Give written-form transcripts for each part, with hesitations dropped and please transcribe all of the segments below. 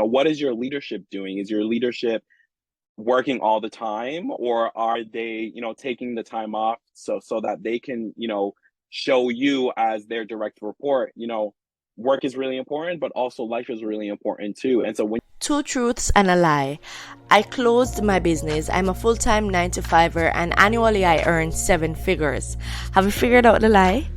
what is your leadership doing? Is your leadership working all the time, or are they, taking the time off so that they can, show you as their direct report, work is really important, but also life is really important too. And so when Two truths and a lie. I closed my business. I'm a full time 9 to 5er and annually I earn 7 figures. Have you figured out the lie?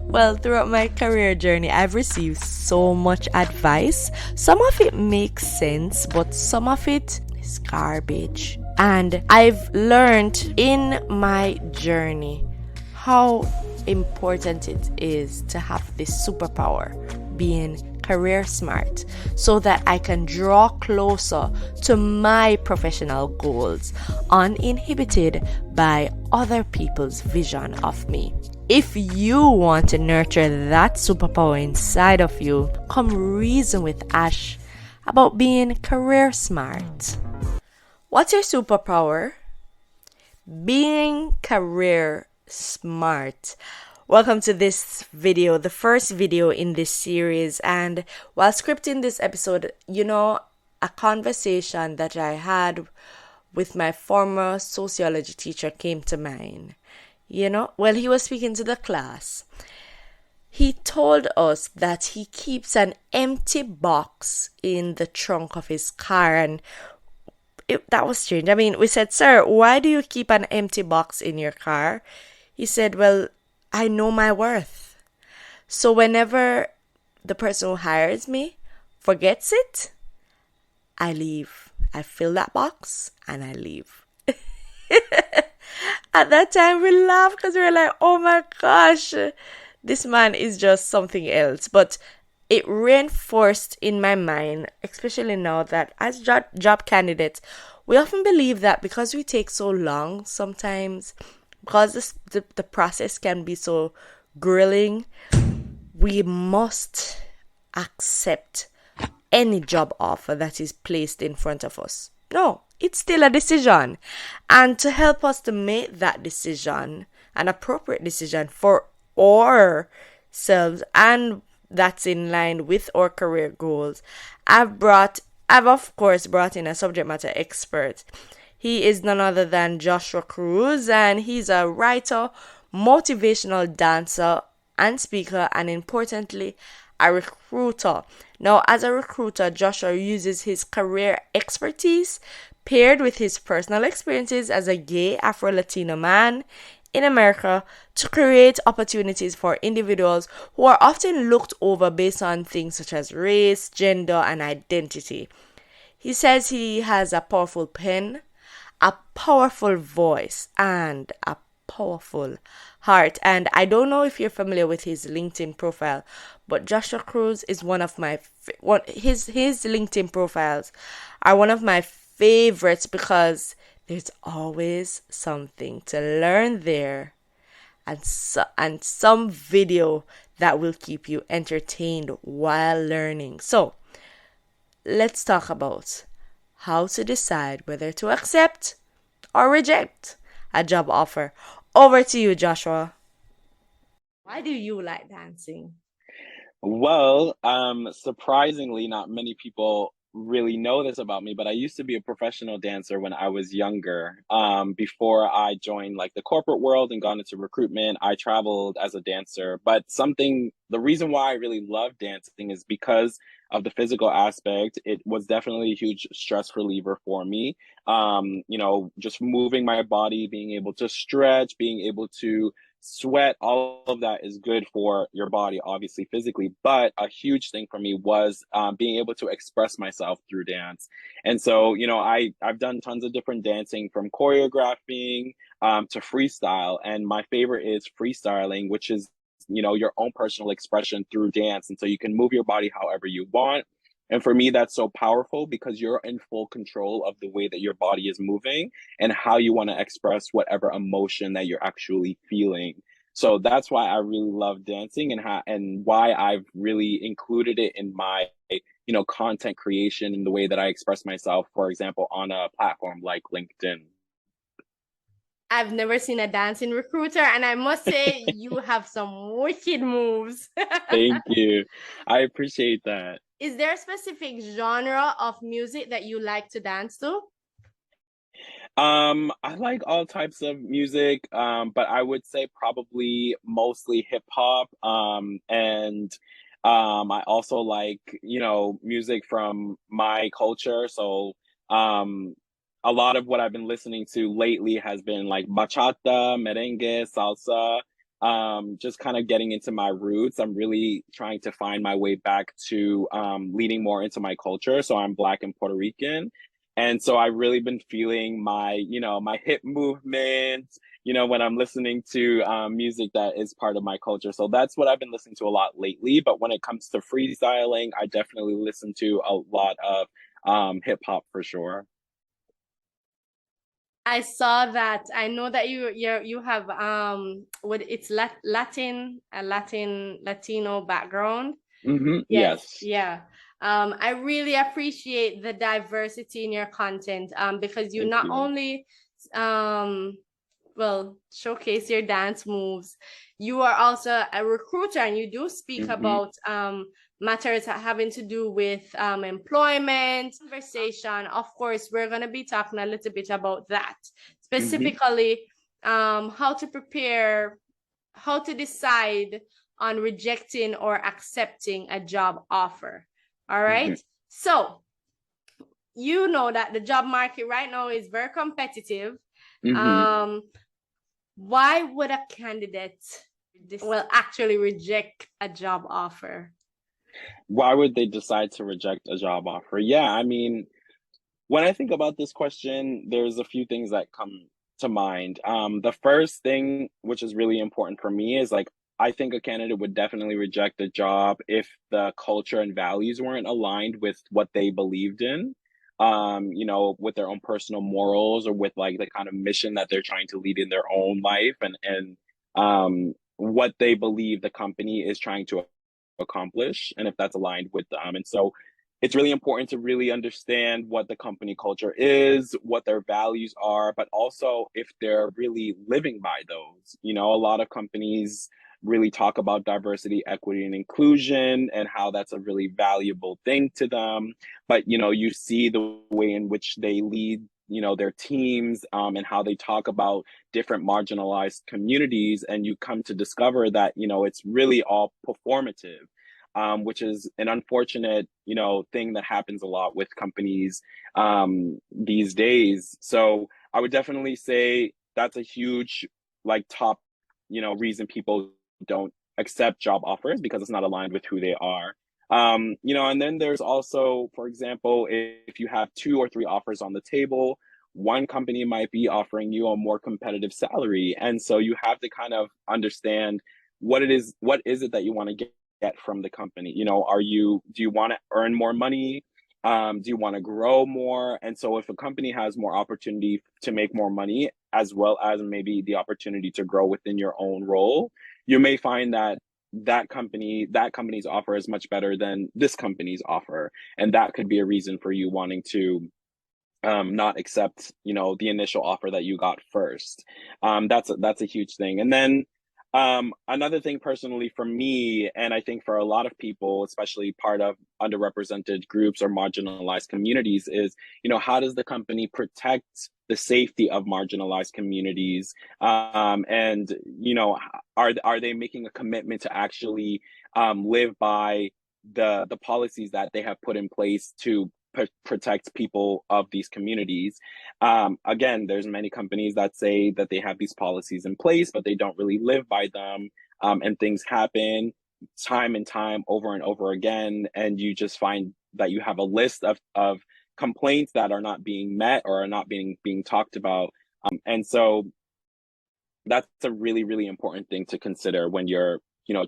Well, throughout my career journey, I've received so much advice. Some of it makes sense, but some of it is garbage. And I've learned in my journey how important it is to have this superpower, being career smart, so that I can draw closer to my professional goals uninhibited by other people's vision of me. If you want to nurture that superpower inside of you, come reason with Ash about being career smart. What's your superpower? Being career smart. Welcome to this video, the first video in this series. And while scripting this episode, a conversation that I had with my former sociology teacher came to mind. Well, he was speaking to the class. He told us that he keeps an empty box in the trunk of his car, and that was strange. I mean, we said, "Sir, why do you keep an empty box in your car?" He said, "Well, I know my worth. So whenever the person who hires me forgets it, I leave. I fill that box and I leave." At that time, we laughed because we were like, oh my gosh, this man is just something else. But it reinforced in my mind, especially now that as job candidates, we often believe that because we take so long sometimes, because the process can be so grilling, we must accept any job offer that is placed in front of us. No, it's still a decision. And to help us to make that decision, an appropriate decision for ourselves, and that's in line with our career goals, I've of course brought in a subject matter expert. He is none other than Joshua Cruz, and he's a writer, motivational dancer, and speaker, and importantly, a recruiter. Now, as a recruiter, Joshua uses his career expertise paired with his personal experiences as a gay Afro-Latino man in America to create opportunities for individuals who are often looked over based on things such as race, gender, and identity. He says he has a powerful pen, a powerful voice, and a powerful heart. And I don't know if you're familiar with his LinkedIn profile, but Joshua Cruz is one of my his LinkedIn profiles are one of my favorites because there's always something to learn there, and some video that will keep you entertained while learning. So let's talk about how to decide whether to accept or reject a job offer. Over to you, Joshua. Why do you like dancing? Well, surprisingly, not many people really know this about me, but I used to be a professional dancer when I was younger. Before I joined like the corporate world and got into recruitment, I traveled as a dancer. But the reason why I really love dancing is because of the physical aspect. It was definitely a huge stress reliever for me. Just moving my body, being able to stretch, being able to sweat, all of that is good for your body, obviously physically. But a huge thing for me was being able to express myself through dance. And so, I've done tons of different dancing, from choreographing to freestyle. And my favorite is freestyling, which is, your own personal expression through dance. And so you can move your body however you want. And for me, that's so powerful because you're in full control of the way that your body is moving and how you want to express whatever emotion that you're actually feeling. So that's why I really love dancing, and why I've really included it in my, content creation and the way that I express myself, for example, on a platform like LinkedIn. I've never seen a dancing recruiter, and I must say you have some wicked moves. Thank you. I appreciate that. Is there a specific genre of music that you like to dance to? I like all types of music, but I would say probably mostly hip hop. And I also like, music from my culture. So, um, a lot of what I've been listening to lately has been like bachata, merengue, salsa. Just kind of getting into my roots. I'm really trying to find my way back to leading more into my culture. So I'm Black and Puerto Rican. And so I've really been feeling my hip movement, when I'm listening to music that is part of my culture. So that's what I've been listening to a lot lately. But when it comes to freestyling, I definitely listen to a lot of hip hop for sure. I saw that. I know that you have what it's Latino background. Yes, Yes. yeah. I really appreciate the diversity in your content because you Thank not you. only um well showcase your dance moves, you are also a recruiter and you do speak hmm about matters having to do with employment conversation. Of course, we're going to be talking a little bit about that, hmm specifically how to prepare, how to decide on rejecting or accepting a job offer. All hmm right. So, you know that the job market right now is very competitive. hmm Um, why would a candidate, well, actually reject a job offer? Why would they decide to reject a job offer? Yeah, I mean, when I think about this question, there's a few things that come to mind. The first thing, which is really important for me, is like I think a candidate would definitely reject a job if the culture and values weren't aligned with what they believed in. With their own personal morals or with like the kind of mission that they're trying to lead in their own life and what they believe the company is trying to accomplish and if that's aligned with them. And so it's really important to really understand what the company culture is, what their values are, but also if they're really living by those. A lot of companies really talk about diversity, equity, and inclusion and how that's a really valuable thing to them. But, you see the way in which they lead, their teams and how they talk about different marginalized communities. And you come to discover that, it's really all performative, which is an unfortunate, thing that happens a lot with companies these days. So I would definitely say that's a huge, like, top, reason people don't accept job offers because it's not aligned with who they are. And then there's also, for example, if you have two or three offers on the table, one company might be offering you a more competitive salary. And so you have to kind of understand what is it that you want to get from the company. Do you want to earn more money? Do you want to grow more? And so if a company has more opportunity to make more money, as well as maybe the opportunity to grow within your own role, you may find that that company's offer is much better than this company's offer. And that could be a reason for you wanting to not accept, the initial offer that you got first. That's a huge thing. And then another thing personally for me, and I think for a lot of people, especially part of underrepresented groups or marginalized communities, is, how does the company protect the safety of marginalized communities? And, are they making a commitment to actually live by the policies that they have put in place to protect people of these communities? Again, there's many companies that say that they have these policies in place, but they don't really live by them. And things happen time and time over and over again. And you just find that you have a list of complaints that are not being met or are not being talked about. And so that's a really, really important thing to consider when you're,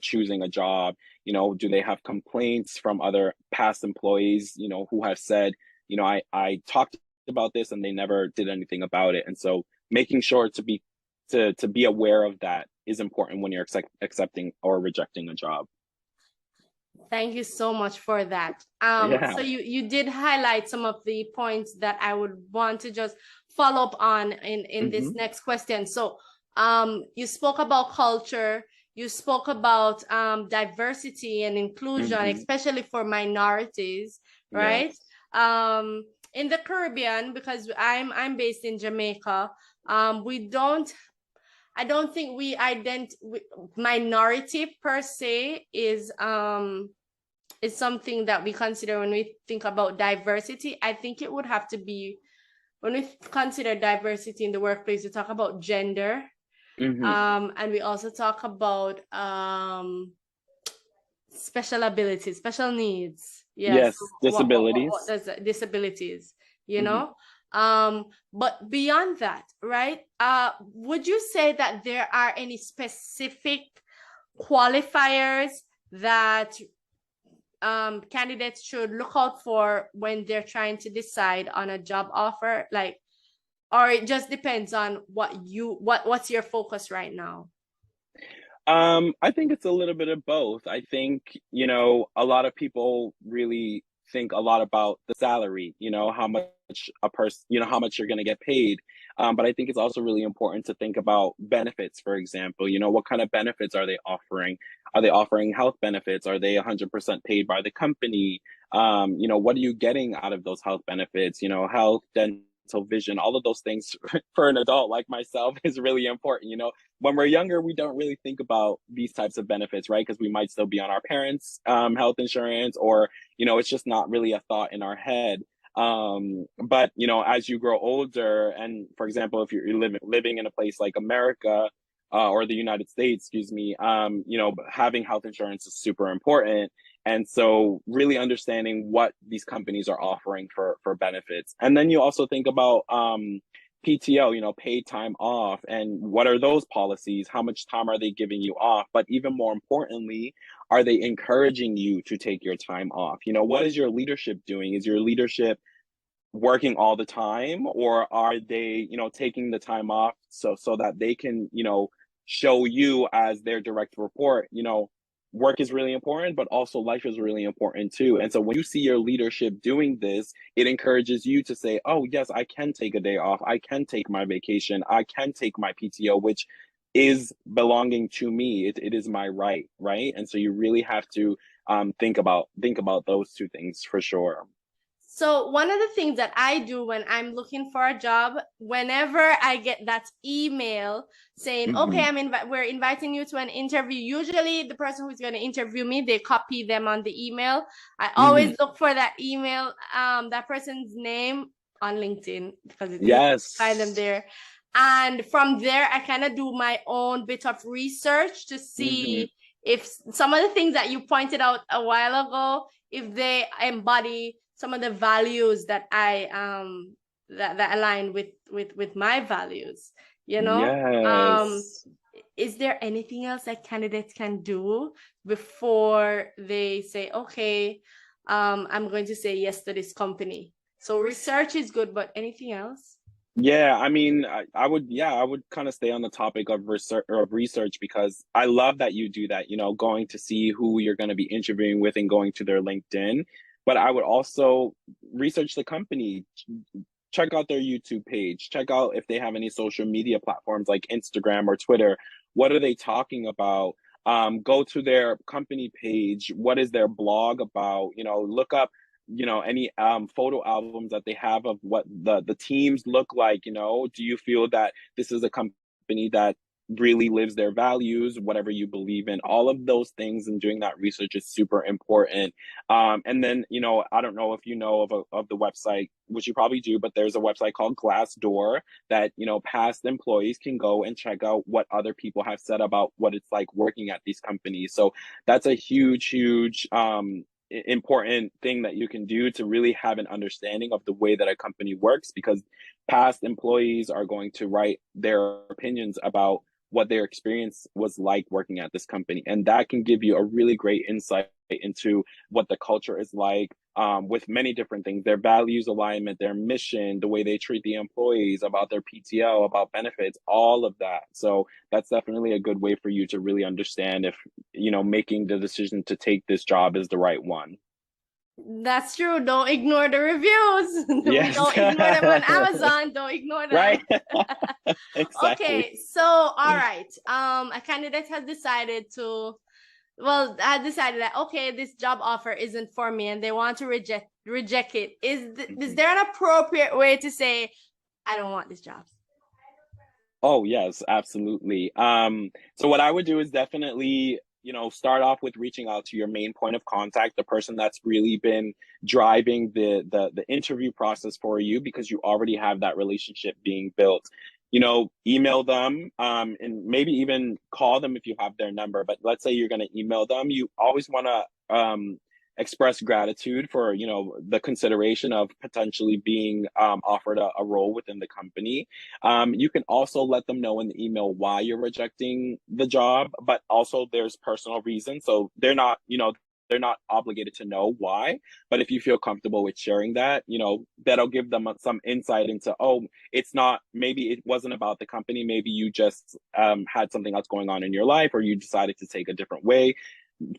choosing a job. Do they have complaints from other past employees, who have said, I talked about this and they never did anything about it. And so making sure to be aware of that is important when you're accepting or rejecting a job. Thank you so much for that. So Yeah. you did highlight some of the points that I would want to just follow up on in this Mm-hmm. next question. So, you spoke about culture, you spoke about diversity and inclusion, Mm-hmm. especially for minorities, right? Yes. In the Caribbean, because I'm based in Jamaica, we don't I don't think minority per se is something that we consider when we think about diversity. I think it would have to be when we consider diversity in the workplace, we talk about gender, Mm-hmm. and we also talk about special abilities, special needs. Yes, Yes. what Disabilities. does that, disabilities, you Mm-hmm. know? But beyond that, right? Would you say that there are any specific qualifiers that candidates should look out for when they're trying to decide on a job offer? Like, or it just depends on what's your focus right now? I think it's a little bit of both. I think, a lot of people really think a lot about the salary, how much a person, how much you're going to get paid. But I think it's also really important to think about benefits, for example. What kind of benefits are they offering? Are they offering health benefits? Are they 100% paid by the company? What are you getting out of those health benefits? Health, dental, vision, all of those things for an adult like myself is really important. When we're younger, we don't really think about these types of benefits, right? Because we might still be on our parents' health insurance, or it's just not really a thought in our head. But as you grow older, and for example, if you're living in a place like America, or the United States, excuse me, having health insurance is super important. And so really understanding what these companies are offering for benefits. And then you also think about PTO, paid time off, and what are those policies? How much time are they giving you off? But even more importantly, are they encouraging you to take your time off? What is your leadership doing? Is your leadership working all the time, or are they, taking the time off so that they can, show you as their direct report, work is really important, but also life is really important too. And so when you see your leadership doing this, it encourages you to say, oh, yes, I can take a day off. I can take my vacation. I can take my PTO, which is belonging to me. It is my right. Right. And so you really have to think about those two things for sure. So one of the things that I do when I'm looking for a job, whenever I get that email saying, "Okay, Hmm. we're inviting you to an interview," usually the person who's going to interview me, they copy them on the email. I Hmm. always look for that email, that person's name on LinkedIn because it's easy to find them Yes. there. And from there, I kind of do my own bit of research to Hmm. see if some of the things that you pointed out a while ago, if they embody some of the values that I that align with my values, you know. Yes. Is there anything else that candidates can do before they say, okay, I'm going to say yes to this company? So research is good, but anything else? Yeah, I mean, I would kind of stay on the topic of research because I love that you do that, going to see who you're going to be interviewing with and going to their LinkedIn. But I would also research the company, check out their YouTube page, check out if they have any social media platforms like Instagram or Twitter. What are they talking about? Go to their company page. What is their blog about? Look up, any photo albums that they have of what the teams look like. Do you feel that this is a company that really lives their values, whatever you believe in? All of those things, and doing that research is super important. And then, I don't know if you know of the website, which you probably do, but there's a website called Glassdoor that, past employees can go and check out what other people have said about what it's like working at these companies. So that's a huge, huge important thing that you can do to really have an understanding of the way that a company works, because past employees are going to write their opinions about what their experience was like working at this company, and that can give you a really great insight into what the culture is like, with many different things, their values alignment, their mission, the way they treat the employees, about their PTO, about benefits, all of that. So that's definitely a good way for you to really understand if, making the decision to take this job is the right one. That's true. Don't ignore the reviews. We Yes. don't ignore them on Amazon. Don't ignore Right. them. Exactly. Okay, so all right. A candidate has decided to, well, I decided that okay, this job offer isn't for me, and they want to reject it. Is Mhm. there an appropriate way to say I don't want this job? Oh, yes, absolutely. So what I would do is definitely, start off with reaching out to your main point of contact, the person that's really been driving the interview process for you because you already have that relationship being built. Email them, and maybe even call them if you have their number. But let's say you're going to email them, you always want to express gratitude for, the consideration of potentially being offered a role within the company. You can also let them know in the email why you're rejecting the job, but also there's personal reasons. So they're not obligated to know why. But if you feel comfortable with sharing that, that'll give them some insight into, oh, it's not, maybe it wasn't about the company. Maybe you just had something else going on in your life, or you decided to take a different way.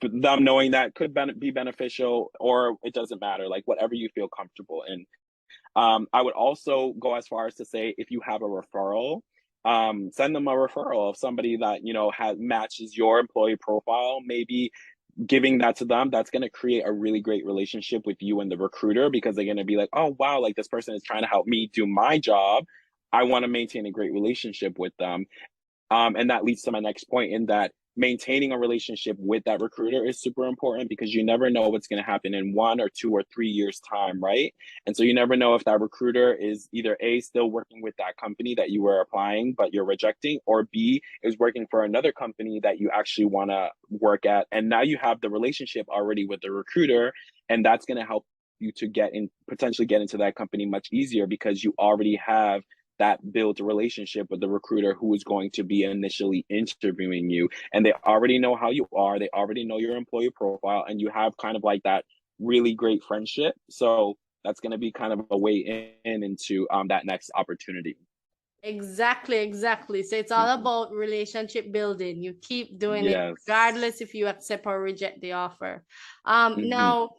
Them knowing that could be beneficial, or it doesn't matter, like whatever you feel comfortable in. I would also go as far as to say if you have a referral, send them a referral of somebody that has matches your employee profile. Maybe giving that to them, that's going to create a really great relationship with you and the recruiter because they're going to be like, oh wow, like this person is trying to help me do my job. I want to maintain a great relationship with them. And that leads to my next point in that maintaining a relationship with that recruiter is super important because you never know what's going to happen in 1 or 2 or 3 years time, right? And so you never know if that recruiter is either A, still working with that company that you were applying but you're rejecting, or B, is working for another company that you actually want to work at, and now you have the relationship already with the recruiter, and that's going to help you to potentially get into that company much easier because you already have that builds a relationship with the recruiter who is going to be initially interviewing you. And they already know how you are, they already know your employee profile, and you have kind of like that really great friendship. So that's going to be kind of a way in into that next opportunity. Exactly, exactly. So it's all Mhm. about relationship building. You keep doing it Yes. regardless if you accept or reject the offer. Hmm. Now,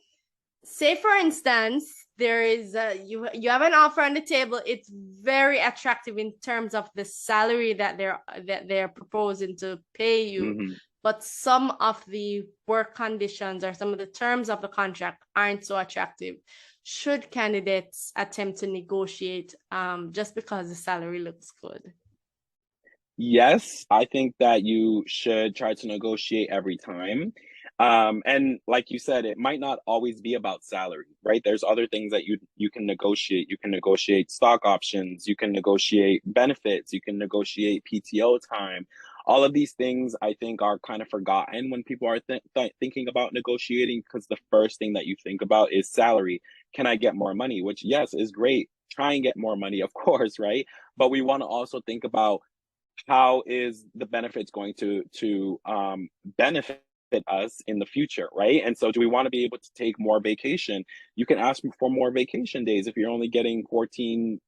say for instance, there is you have an offer on the table. It's very attractive in terms of the salary that they're proposing to pay you, Hmm. but some of the work conditions or some of the terms of the contract aren't so attractive. Should candidates attempt to negotiate just because the salary looks good? Yes, I think that you should try to negotiate every time. And like you said, it might not always be about salary, right? There's other things that you can negotiate. You can negotiate stock options, you can negotiate benefits, you can negotiate PTO time. All of these things I think are kind of forgotten when people are thinking about negotiating because the first thing that you think about is salary. Can I get more money? Which, yes, is great. Try and get more money, of course, right? But we want to also think about how is the benefits going to benefit us in the future, right? And so do we want to be able to take more vacation? You can ask for more vacation days. If you're only getting 14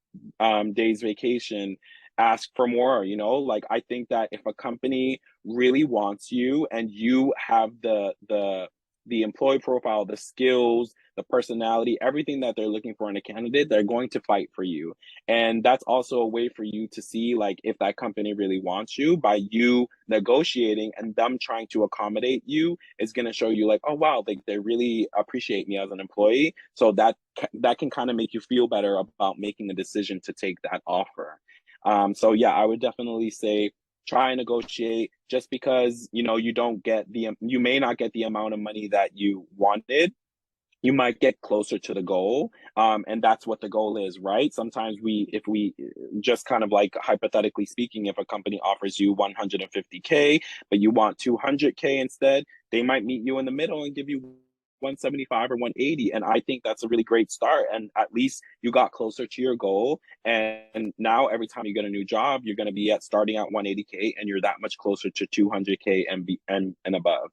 days vacation, ask for more. Like, I think that if a company really wants you and you have the employee profile, the skills, the personality, everything that they're looking for in a candidate, they're going to fight for you. And that's also a way for you to see like if that company really wants you. By you negotiating and them trying to accommodate you is going to show you like, oh wow, they really appreciate me as an employee. So that can kind of make you feel better about making a decision to take that offer. So yeah, I would definitely say try and negotiate. Just because you may not get the amount of money that you wanted, you might get closer to the goal. And that's what the goal is, right? Sometimes if we just kind of like hypothetically speaking, if a company offers you 150K but you want 200K instead, they might meet you in the middle and give you 175 or 180. And I think that's a really great start, and at least you got closer to your goal. And now every time you get a new job, you're going to be at starting at 180K, and you're that much closer to 200K and above.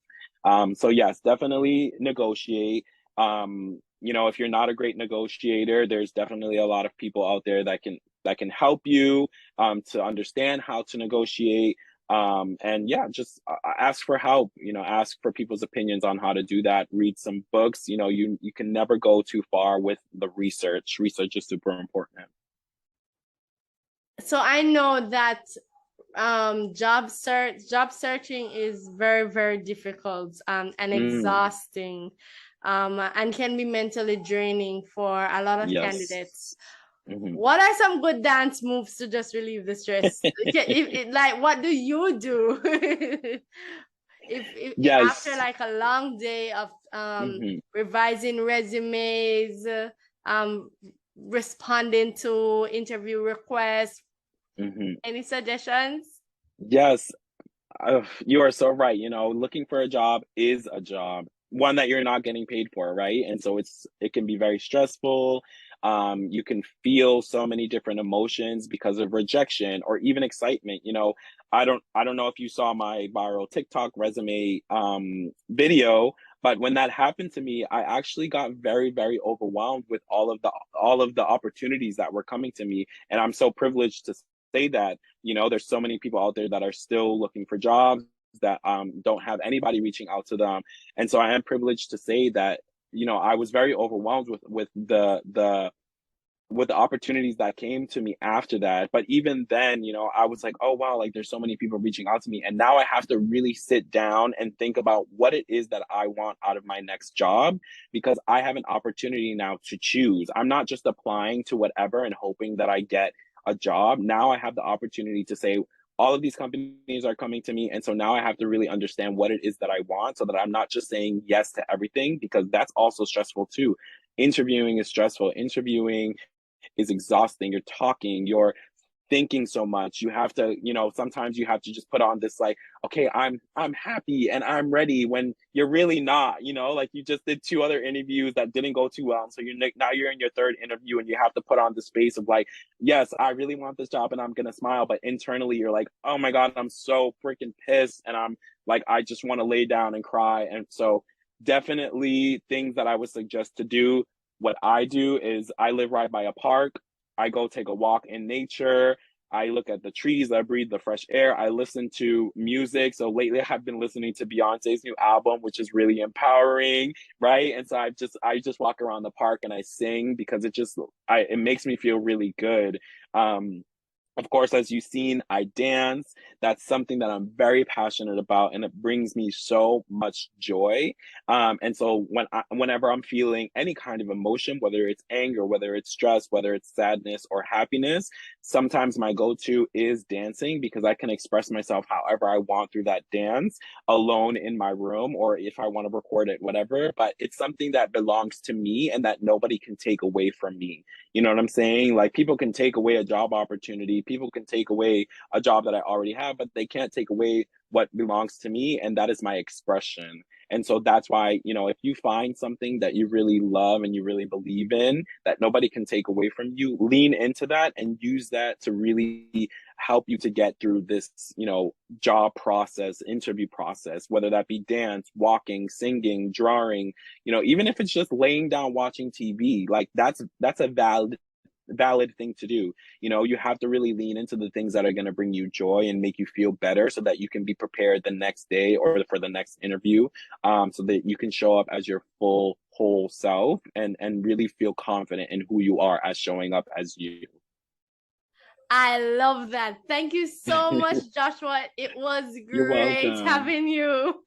So yes, definitely negotiate. If you're not a great negotiator, there's definitely a lot of people out there that can help you to understand how to negotiate. And yeah, just ask for help, ask for people's opinions on how to do that. Read some books. You can never go too far with the research. Research is super important. So I know that job searching is very, very difficult and Mm, exhausting, and can be mentally draining for a lot of yes. candidates. Hmm. What are some good dance moves to just relieve the stress? Like, what do you do? If after Yes. like a long day of Hmm. revising resumes, um responding to interview requests, Hmm. any suggestions? Yes. You are so right. Looking for a job is a job, one that you're not getting paid for, right? And so it can be very stressful. You can feel so many different emotions because of rejection or even excitement. I don't know if you saw my viral TikTok resume video, but when that happened to me, I actually got very, very overwhelmed with all of the opportunities that were coming to me. And I'm so privileged to say that there's so many people out there that are still looking for jobs that don't have anybody reaching out to them. And so I am privileged to say that I was very overwhelmed with the opportunities that came to me after that. But even then, I was like, oh wow, like there's so many people reaching out to me. And now I have to really sit down and think about what it is that I want out of my next job, because I have an opportunity now to choose. I'm not just applying to whatever and hoping that I get a job. Now I have the opportunity to say, all of these companies are coming to me. And so now I have to really understand what it is that I want, so that I'm not just saying yes to everything, because that's also stressful too. Interviewing is stressful. Interviewing is exhausting. You're talking, you're thinking so much. You have to, sometimes you have to just put on this like, okay, I'm happy and I'm ready, when you're really not, like you just did two other interviews that didn't go too well. And so now you're in your third interview and you have to put on the space of like, yes, I really want this job and I'm gonna smile. But internally you're like, oh my God, I'm so freaking pissed. And I'm like, I just want to lay down and cry. And so definitely things that I would suggest to do. What I do is I live right by a park. I go take a walk in nature. I look at the trees. I breathe the fresh air. I listen to music. So lately, I've been listening to Beyonce's new album, which is really empowering, right? And so I just walk around the park and I sing, because it makes me feel really good. Of course, as you've seen, I dance. That's something that I'm very passionate about, and it brings me so much joy. And so whenever I'm feeling any kind of emotion, whether it's anger, whether it's stress, whether it's sadness or happiness, sometimes my go-to is dancing, because I can express myself however I want through that dance, alone in my room, or if I want to record it, whatever. But it's something that belongs to me and that nobody can take away from me. You know what I'm saying? Like people can take away a job opportunity, people can take away a job that I already have, but they can't take away what belongs to me, and that is my expression. And so that's why, if you find something that you really love and you really believe in, that nobody can take away from you, lean into that and use that to really help you to get through this, job process, interview process, whether that be dance, walking, singing, drawing, even if it's just laying down watching TV. Like that's a valid thing to do. You have to really lean into the things that are going to bring you joy and make you feel better, so that you can be prepared the next day or for the next interview, so that you can show up as your full whole self, and really feel confident in who you are as showing up as you. I love that. Thank you so much, Joshua. It was You're great welcome. having you.